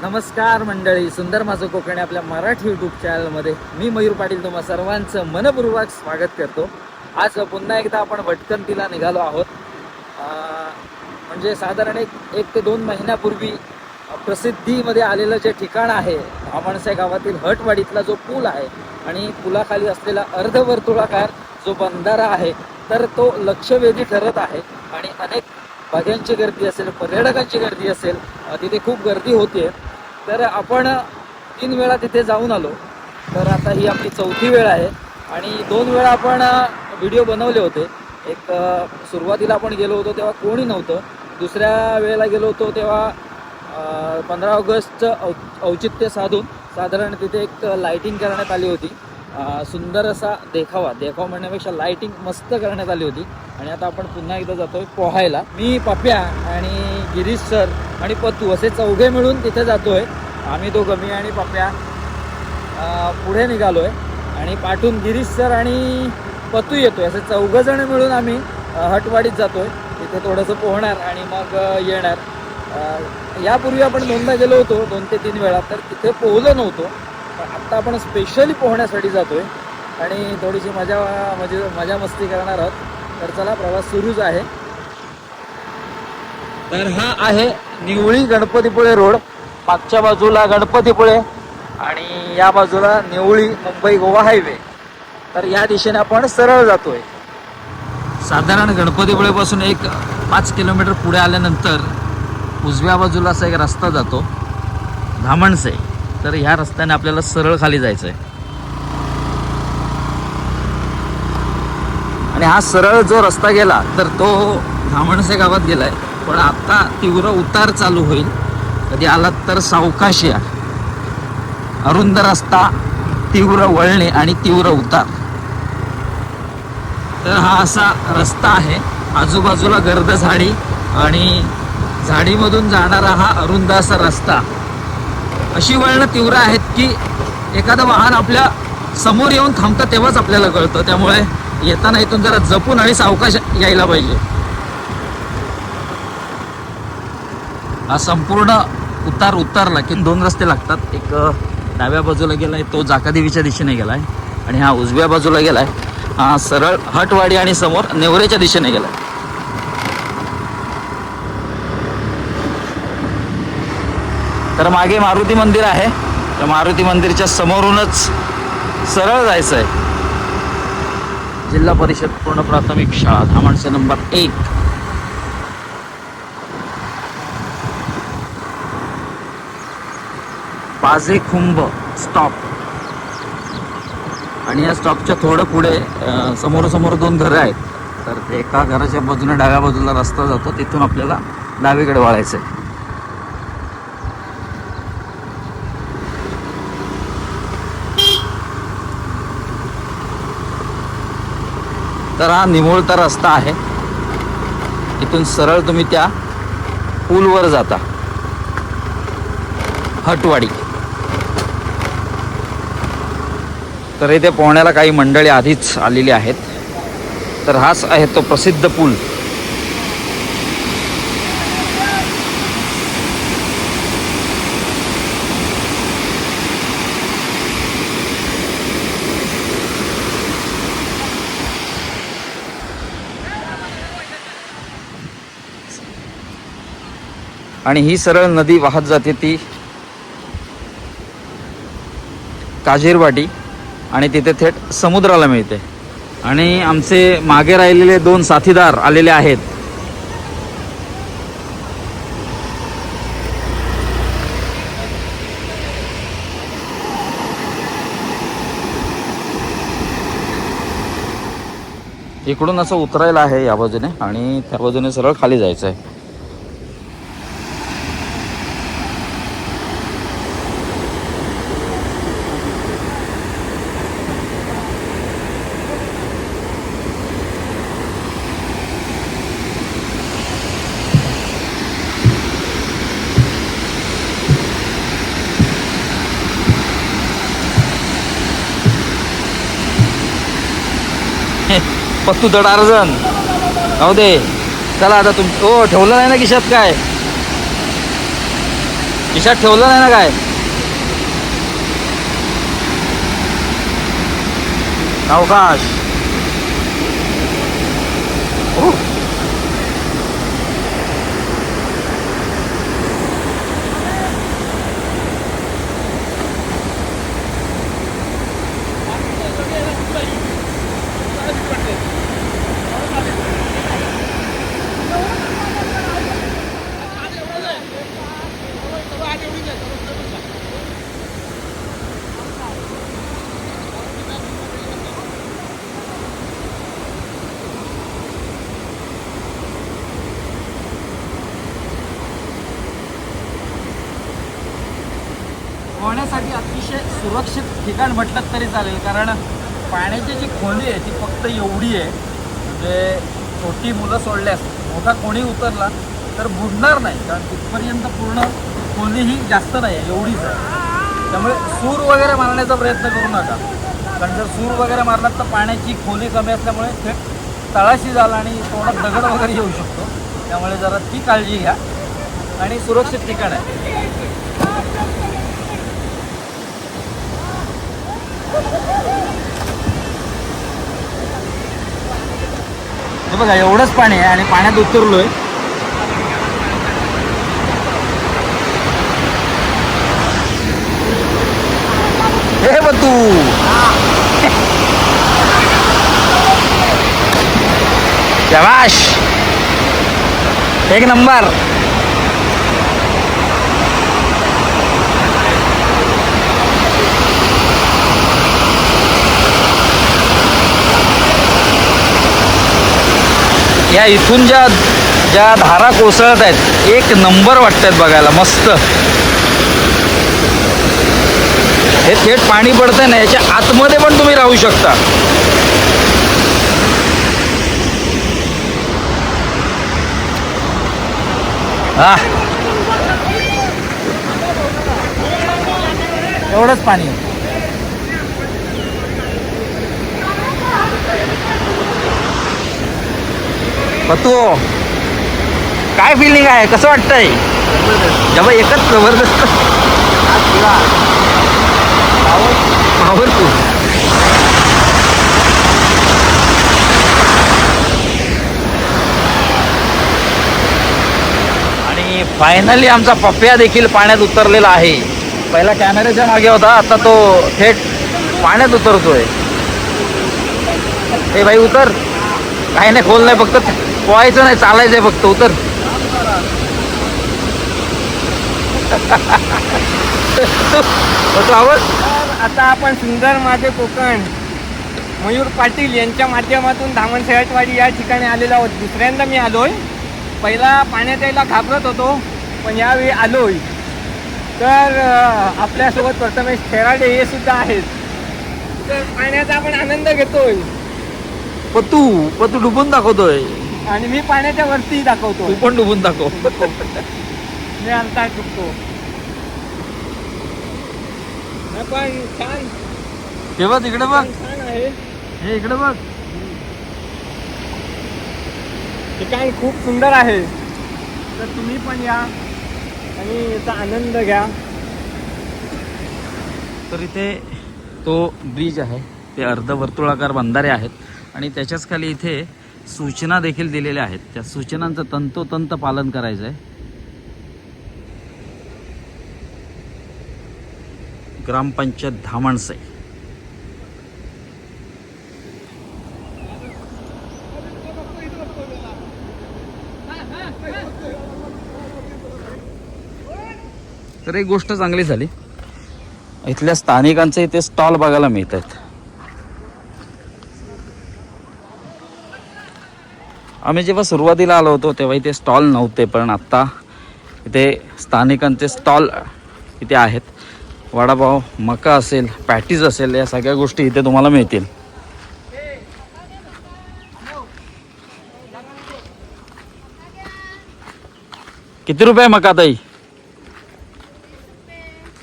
नमस्कार मंडळी, सुंदर माझं कोकण आपल्या मराठी यूट्यूब चॅनलमध्ये मी मयूर पाटील तुम्हा सर्वांचं मनपूर्वक स्वागत करतो. आज पुन्हा एकदा आपण भटकंतीला निघालो आहोत. म्हणजे साधारण एक ते 2 महिन्यापूर्वी प्रसिद्धीमध्ये आलेलं जे ठिकाण आहे धामणसे गावातील हटवाडीतला जो पूल आहे आणि पुलाखाली असलेला अर्धवर्तुळाकार जो बंधारा आहे, तर तो लक्षवेधी ठरत आहे आणि अनेक बघ्यांची गर्दी असेल, पर्यटकांची गर्दी असेल, तिथे खूप गर्दी होते. तर आपण 3 वेळा तिथे जाऊन आलो. तर आता ही आपली 4थी वेळ आहे आणि 2 वेळा आपण व्हिडिओ बनवले होते. एक सुरुवातीला आपण गेलो होतो तेव्हा कोणी नव्हतं. दुसऱ्या वेळेला गेलो होतो तेव्हा 15 ऑगस्टचं औचित्य साधून साधारण तिथे एक लाईटिंग करण्यात आली होती. सुंदर असा देखावा म्हणण्यापेक्षा लाईटिंग मस्त करण्यात आली होती. आणि आता आपण पुन्हा एकदा जातोय पोहायला. मी पप्या आणि गिरीश सर आणि पत्तू असे 4घे मिळून तिथे जातोय. आम्ही दोघं, मी आणि पप्या पुढे निघालोय आणि पाठून गिरीश सर आणि पत्तू येतोय. असे 4 जण मिळून आम्ही हटवाडीत जातोय. तिथे थोडंसं पोहणार आणि मग येणार. यापूर्वी आपण 2दा गेलो होतो, 2 ते 3 वेळा, तर तिथे पोहलो नव्हतो. पण आत्ता आपण स्पेशली पोहण्यासाठी जातोय आणि थोडीशी मजा मस्ती करणार आहोत. तर चला, प्रवास सुरूच आहे. तर हा आहे निवळी गणपतीपुळे रोड. मागच्या बाजूला गणपतीपुळे आणि या बाजूला निवळी मुंबई गोवा हायवे. तर या दिशेने आपण सरळ जातोय. साधारण गणपतीपुळेपासून एक 5 किलोमीटर पुढे आल्यानंतर उजव्या बाजूला असा एक रस्ता जातो धामणसे. तर ह्या रस्त्याने आपल्याला सरळ खाली जायचं आहे आणि हा सरळ जो रस्ता गेला तर तो धामणसे गावात गेलाय. पण आता तीव्र उतार चालू होईल. कधी आलात तर सावकाश या. अरुंद रस्ता, तीव्र वळणे आणि तीव्र उतार. तर हा असा रस्ता आहे. आजूबाजूला गर्द झाडी आणि झाडीमधून जाणारा हा अरुंद असा रस्ता. अशी वळणं तीव्र आहेत की एखादं वाहन आपल्या समोर येऊन थांबतं तेव्हाच आपल्याला कळतं. त्यामुळे येताना इथून जरा जपून आणि सावकाश यायला पाहिजे. हा संपूर्ण उतार उतरला की 2 रस्ते लागतात. एक डाव्या बाजूला गेलाय, तो जाकादेवीच्या दिशेने गेलाय आणि हा उजव्या बाजूला गेलाय, हा सरळ हटवाडी आणि समोर नेवरेच्या दिशेने गेलाय. तर मागे मारुती मंदिर आहे. त्या मारुती मंदिरच्या समोरूनच सरळ जायचं आहे. जिल्हा परिषद पूर्ण प्राथमिक शाळा धामणसे नंबर 1. पाजेखुंब स्टॉप. आणि या स्टॉपच्या थोडं पुढे समोर 2 घरं आहेत. तर ते एका घराच्या बाजूने डाव्या बाजूला रस्ता जातो, तिथून आपल्याला डावीकडे वळायचं आहे. तर हा निमुळता रस्ता आहे. इथून सरळ तुम्ही त्या पूलवर जाता, हटवाडी. तर इथे पोहण्याला काही मंडळी आधीच आलेली आहेत. तर हाच आहे तो प्रसिद्ध पूल. आणि ही सरळ नदी वाहत जाते ती काजेरवाडी आणि तिथे थेट समुद्राला मिळते. आणि आमचे मागे राहिलेले 2 साथीदार आलेले आहेत. इकडून असं उतरायला आहे या बाजूने आणि त्या बाजूने सरळ खाली जायचं आहे. पत्तू धड अर्जन जाऊ दे. चला आता ठेवलं नाही ना खिशात काय. खिशात ठेवलं नाही ना काय? अवकाश पोहण्यासाठी अतिशय सुरक्षित ठिकाण म्हटलं तरी चालेल, कारण पाण्याची जी खोली आहे ती फक्त एवढी आहे, म्हणजे छोटी मुलं सोडल्यास मोठा कोणी उतरला तर बुडणार नाही, कारण तिथपर्यंत पूर्ण खोली ही जास्त नाही आहे, एवढीच आहे. त्यामुळे सूर वगैरे मारण्याचा प्रयत्न करू नका, कारण जर सूर वगैरे मारलात तर पाण्याची खोली कमी असल्यामुळे थेट तळाशी झाला आणि तोंडात दगड वगैरे येऊ शकतो. त्यामुळे जरा ती काळजी घ्या आणि सुरक्षित ठिकाण आहे. हे बघा एवढंच पाणी आहे आणि पाण्यात उतरलोय. हे बतू शाबाश, एक नंबर. या इथून ज्या धारा कोसळत आहेत एक नंबर वाटत आहेत बघायला, मस्त. हे थेट पाणी पडतंय ना, याच्या आतमध्ये पण तुम्ही राहू शकता. हा एवढंच पाणी. पतू काय फिलिंग आहे, कसं वाटतंय? जेव्हा एकच जबरदस्त पॉवरफुल. आणि फायनली आमचा पप्प्या देखील पाण्यात उतरलेला आहे. पहिला कॅमेऱ्याच्या मागे होता, आता तो थेट पाण्यात उतरतोय. ए भाई उतर, काही नाही, खोल नाही, फक्त पोहायचं नाही, चालायचंय फक्त, उतर. आवाज. आता आपण सुंदर माझे कोकण मयूर पाटील यांच्या माध्यमातून धामण सयाटवाडी या ठिकाणी आलेलो आहोत. दुसऱ्यांदा मी आलोय. पहिला पाण्यात यायला घाबरत होतो, पण यावेळी आलोय. तर आपल्यासोबत प्रथमेश खेराडे हे सुद्धा आहेत. तर पाण्याचा आपण आनंद घेतोय. पतू डुबून दाखवतोय आणि मी पाण्याच्या वरती दाखवतो. तू पण डुबून दाखव. मी अंतर चुकतो. पण छान, तेव्हा तिकडे बघ, छान आहे हे इकडे बघ, ठिकाण खूप सुंदर आहे. तर तुम्ही पण या आणि याचा आनंद घ्या. तर इथे तो ब्रिज आहे, ते अर्धवर्तुळाकार बंधारे आहेत आणि त्याच्याच खाली इथे सूचना देखील दिलेल्या आहेत. त्या सूचनांचं तंतोतंत पालन करायचं आहे. ग्रामपंचायत धामणसे. तर एक गोष्ट चांगली झाली, इथल्या स्थानिकांचे इथे स्टॉल बघायला मिळत आहेत. आम्ही जेव्हा सुरुवातीला आलो होतो तेव्हा इथे स्टॉल नव्हते, पण आत्ता इथे स्थानिकांचे स्टॉल इथे आहेत. वडापाव, मका असेल, पॅटीज असेल, या सगळ्या गोष्टी इथे तुम्हाला मिळतील. किती रुपये मका ताई?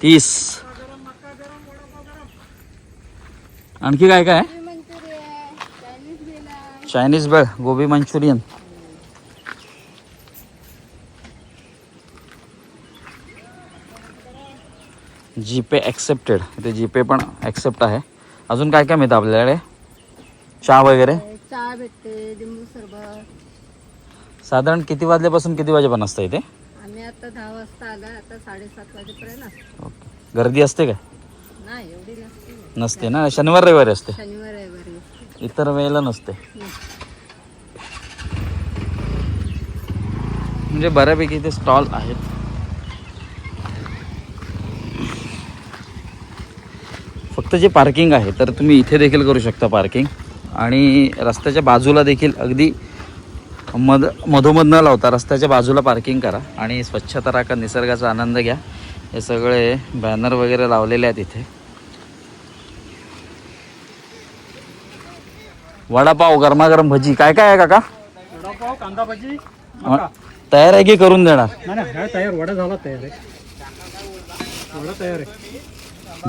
30. आणखी काय काय? चायनीज भेळ, गोबी मंचुरियन. जीपे ॲक्सेप्टेड, इथे जीपे पण ॲक्सेप्ट आहे. अजून काय काय मिळतं आपल्याकडे? चहा वगैरे चहा भेटते, लिंबू सरबत. साधारण किती वाजल्यापासून किती वाजेपर्यंत असतं इथे? आम्ही आता 10 वाजता आला, आता 7:30 वाजेपर्यंत असतो. ओके. गर्दी असते काय? नाही एवढी नसते, नसते ना, शनिवार रविवारी असते, शनिवार रविवारी असते. इतर वेळेला नसते. म्हणजे बऱ्यापैकी इथे स्टॉल आहेत. फक्त जे पार्किंग आहे तर तुम्ही इथे देखील करू शकता पार्किंग, आणि रस्त्याच्या बाजूला देखील अगदी मधोमध न लावता रस्त्याच्या बाजूला पार्किंग करा आणि स्वच्छता राखा, निसर्गाचा आनंद घ्या. हे सगळे बॅनर वगैरे लावलेले आहेत इथे. वडापाव, गरमागरम भजी, काय काय आहे काका? वडापाव, कांदा भजी तयार आहे की करून देणार? नाही तयार, वडा झाला तयार आहे, वडा तयार आहे.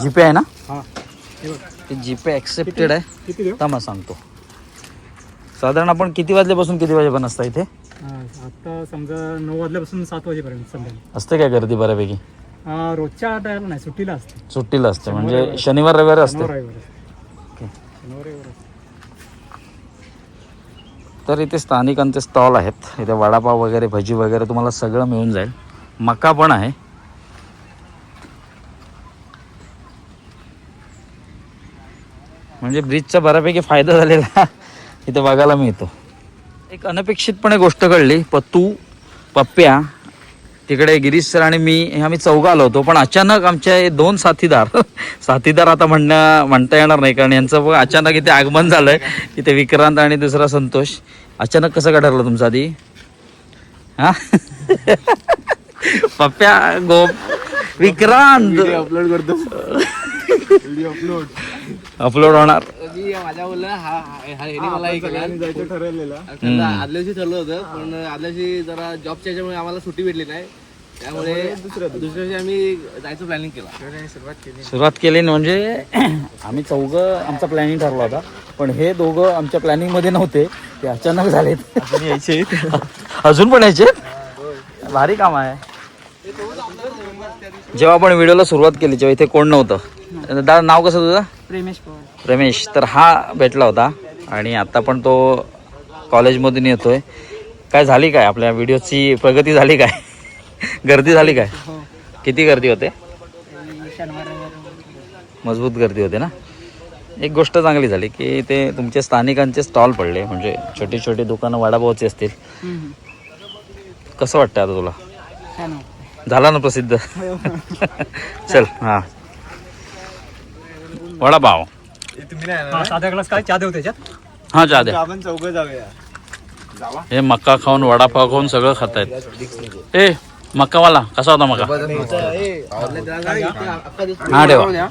जीपे आहे ना? हा ते जीपे ॲक्सेप्टेड आहे. किती देऊ? थांबा सांगतो. साधारण आपण किती वाजल्यापासून किती वाजेपर्यंत असतं इथे? आता समजा 9 वाजल्यापासून 7 वाजेपर्यंत संध्याकाळी. असते काय गर्दी बऱ्यापैकी? रोजच्या टायरला नाही, सुट्टीला असते. सुट्टीला असते म्हणजे शनिवार रविवारी असते. शनिवार रविवार ओके. शनिवार रविवार असते. तर इथे स्थानिकांचे स्टॉल आहेत. इथे वडापाव वगैरे, भजी वगैरे तुम्हाला सगळं मिळून जाईल. मका पण आहे. म्हणजे ब्रिजचा बऱ्यापैकी फायदा झालेला इथे बघायला मिळतो. एक अनपेक्षितपणे गोष्ट कळली. पत्तू, पप्प्या, तिकडे गिरीश सर आणि मी हे आम्ही चौघं आलो होतो, पण अचानक आमचे 2 साथीदार आता म्हणता येणार नाही, कारण यांचं बघ अचानक इथे आगमन झालंय. इथे विक्रांत आणि दुसरा संतोष. अचानक कसं काय ठरलं तुमचं आधी? हा पप्प्या, विक्रांत अपलोड करतो, अपलोड होणार. माझ्या बोलला मला जायचं ठरवलेलं. आदल्या दिवशी ठरलं होतं, पण आदल्या दिवशी जरा जॉबच्या ह्याच्यामुळे आम्हाला सुट्टी भेटली नाही, त्यामुळे दुसऱ्या दिवशी आम्ही जायचं प्लॅनिंग केला. सुरुवात केली म्हणजे आम्ही चौघं आमचा प्लॅनिंग ठरला होता, पण हे दोघं आमच्या प्लॅनिंग मध्ये नव्हते, ते अचानक झालेत. यायचे अजून पण यायचे. भारी काम आहे. जेव्हा आपण व्हिडिओला सुरुवात केली तेव्हा इथे कोण नव्हतं. दादा नाव कसं तुझं? प्रेमेश पवार. रमेश. तर हा भेटला होता आणि आता पण तो कॉलेजमधून येतोय. काय झाली काय आपल्या व्हिडिओची प्रगती झाली काय? गर्दी झाली काय? किती गर्दी होते? मजबूत गर्दी होते ना. एक गोष्ट चांगली झाली की ते तुमचे स्थानिकांचे स्टॉल पडले, म्हणजे छोटी छोटी दुकानं वडापावची असतील. कसं वाटतं आता तुला? झाला ना प्रसिद्ध? चल हा वडापाव. साधा ग्लास काय चहा देऊ त्याच्यात? हा चहा द्या. आपण चौघं जाऊया. हे मक्का खाऊन, वडापाव खाऊन सगळं खातायत. ए मक्कावाला कसा होता मका? हा ठेवा.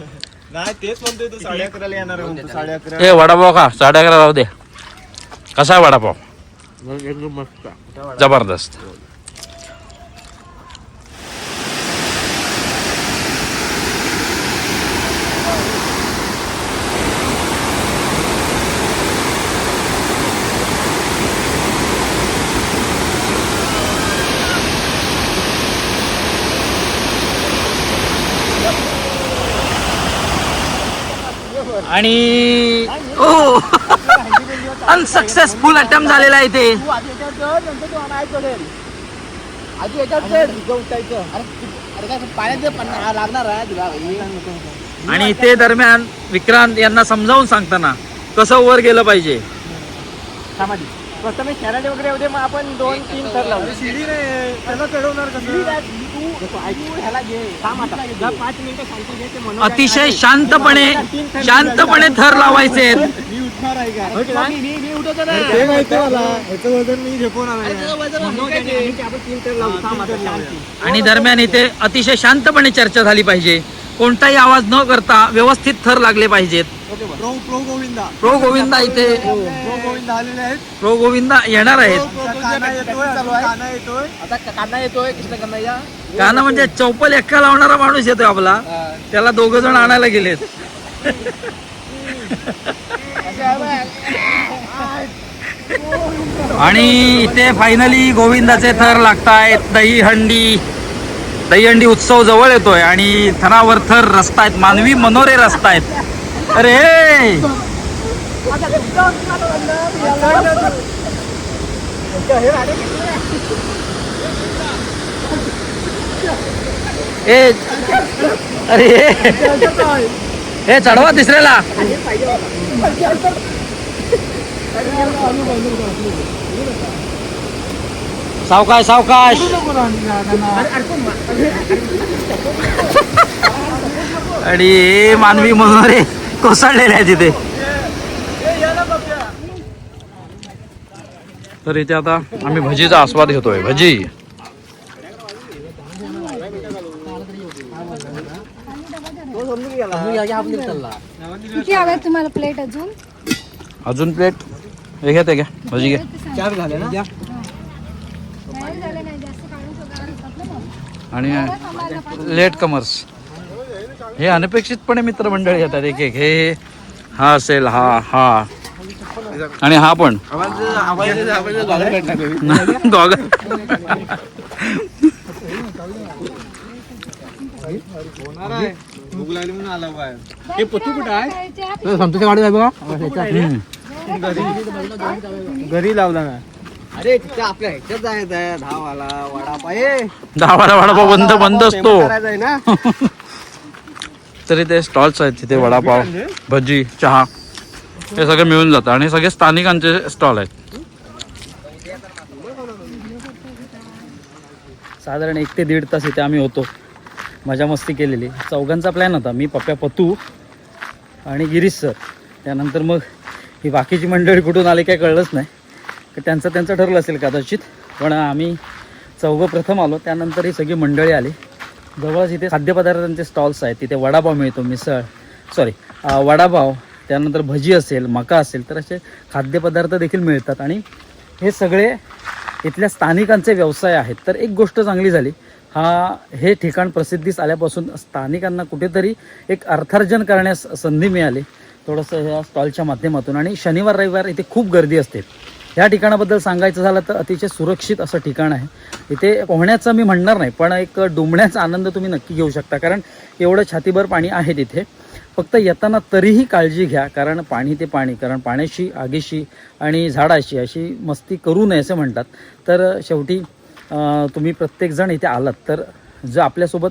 नाही तेच म्हणतोय, तू 11:30 येणार आहे म्हणतो. 11:30. ए वडापाव खा, 11:30 राहू दे. कसा आहे वडापाव? जबरदस्त. आणि अनसक्सेसफुल अटेम्प्ट झालेला आहे इथे. आणि इथे दरम्यान विक्रांत यांना समजावून सांगताना कसं वर गेलं पाहिजे. प्रथमे खेळाडे वगैरे होते, मग आपण 2-3 थर लावले. शिडी नाही त्याला चढवणार कसं? ह्याला घे, थांब आता 5 मिनिटं शांती घे. ते अतिशय शांतपणे थर लावायचे. मी उठणार आहे का? मी उठवतो ना, ते माहिती मला. ह्याचं वजन मी झेपवणार आहे. आपण 3 थर लावू. थांब आता शांती. आणि दरम्यान इथे अतिशय शांतपणे चर्चा झाली पाहिजे. कोणताही आवाज न करता व्यवस्थित थर लागले पाहिजेत. प्रो गोविंदा. प्रो गोविंदा इथे प्रो गोविंदा आलेले आहेत. प्रो गोविंदा येणार आहेत. काना येतोय. आता काना येतोय. कृष्ण कन्हैया. गाणं म्हणजे चौपल एक्का लावणारा माणूस येतोय आपला. त्याला 2 जण आणायला गेलेत. आणि इथे फायनली गोविंदाचे थर लागतायत. दही हंडी दहीहंडी उत्सव जवळ येतोय आणि थरावर थर रस्ता आहेत, मानवी मनोरे रस्ता आहेत. अरे ए अरे हे चढवा तिसऱ्याला. सावकाश सावकाश. आणि मानवी मनोरे कोसळलेले आहे तिथे. तर इथे आता आम्ही भजीचा आस्वाद घेतोय. भजी किती हवे तुम्हाला प्लेट अजून? अजून प्लेट हे घ्या, ते घ्या, भजी घ्या. चार झाले ना? नाही झाले नाही, जास्त काढून ठेवणार असतात ना मग. आणि लेट कमर्स हे अनपेक्षितपणे मित्रमंडळी येतात एक एक. हे हा असेल, हा आणि हा पण गॉगल. भूक लागली म्हणून आला बाहेर. हे पत्तू कुठं आहे? घरी लावला ना. अरे तिथे आपल्या ह्याच्यात जायचं आहे, धावाला वडापाव. दहा वडापाव बंद असतो. करायचं आहे ना. तरी ते स्टॉल्स आहेत तिथे, वडापाव, भजी, चहा हे सगळं मिळून जातं आणि सगळे स्थानिकांचे स्टॉल आहेत. साधारण 1 ते 1.5 तास इथे आम्ही होतो, मजा मस्ती केलेली. चौघांचा प्लॅन होता, मी, पप्प्या, पतू आणि गिरीश सर. त्यानंतर मग ही बाकीची मंडळी कुठून आली काय कळलंच नाही. त्यांचं ठरलं असेल कदाचित, पण आम्ही चौघं प्रथम आलो. त्यानंतर ही सगळी मंडळी आली. जवळच इथे खाद्यपदार्थांचे स्टॉल्स आहेत. तिथे वडापाव मिळतो, वडापाव, त्यानंतर भजी असेल, मका असेल, तर असे खाद्यपदार्थ देखील मिळतात. आणि हे सगळे इथल्या स्थानिकांचे व्यवसाय आहेत. तर एक गोष्ट चांगली झाली, हे ठिकाण प्रसिद्धीस आल्यापासून स्थानिकांना कुठेतरी एक अर्थार्जन करण्यास संधी मिळाली थोडंसं ह्या स्टॉलच्या माध्यमातून. आणि शनिवार रविवार इथे खूप गर्दी असते. ह्या ठिकाणाबद्दल सांगायचं झालं तर अतिशय सुरक्षित असं ठिकाण आहे. इथे पोहण्याचा मी म्हणणार नाही, पण एक डुंबण्याचा आनंद तुम्ही नक्की घेऊ शकता, कारण एवढं छातीभर पाणी आहे तिथे. फक्त येताना तरीही काळजी घ्या, कारण पाणी ते पाणी, कारण पाण्याशी, आगीशी आणि झाडाशी अशी मस्ती करू नये असे म्हणतात. तर शेवटी तुम्ही प्रत्येकजण इथे आलात तर जो आपल्यासोबत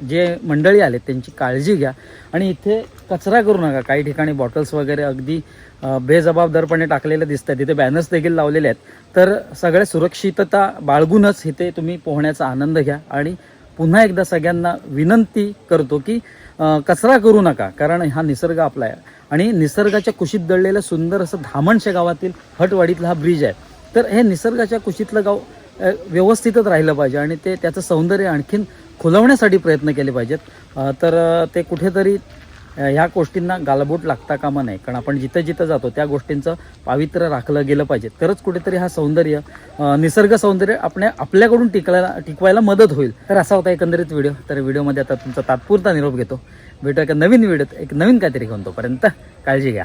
जे मंडळी आले त्यांची काळजी घ्या. आणि इथे कचरा करू नका. काही ठिकाणी बॉटल्स वगैरे अगदी बेजबाबदारपणे टाकलेले दिसतात. इथे बॅनर्स देखील लावलेले आहेत. तर सगळ्या सुरक्षितता बाळगूनच इथे तुम्ही पोहण्याचा आनंद घ्या. आणि पुन्हा एकदा सगळ्यांना विनंती करतो की कचरा करू नका, कारण हा निसर्ग आपला आहे. आणि निसर्गाच्या कुशीत दडलेलं सुंदर असं धामणशे गावातील हटवाडीतला हा ब्रिज आहे. तर हे निसर्गाच्या कुशीतलं गाव व्यवस्थितच राहिलं पाहिजे आणि त्याचं सौंदर्य आणखीन खुलवण्यासाठी प्रयत्न केले पाहिजेत. तर ते कुठेतरी ह्या गोष्टींना गालबोट लागता कामा नये, कारण आपण जिथं जिथं जातो त्या गोष्टींचं पावित्र्य राखलं गेलं पाहिजे. तरच कुठेतरी हा सौंदर्य, निसर्ग सौंदर्य आपल्याकडून टिकवायला मदत होईल. तर असा होता एकंदरीत व्हिडिओ. तर व्हिडिओमध्ये आता तुमचा तात्पुरता निरोप घेतो. भेटू एका नवीन व्हिडिओत एक नवीन काहीतरी घेऊन. तोपर्यंत काळजी घ्या.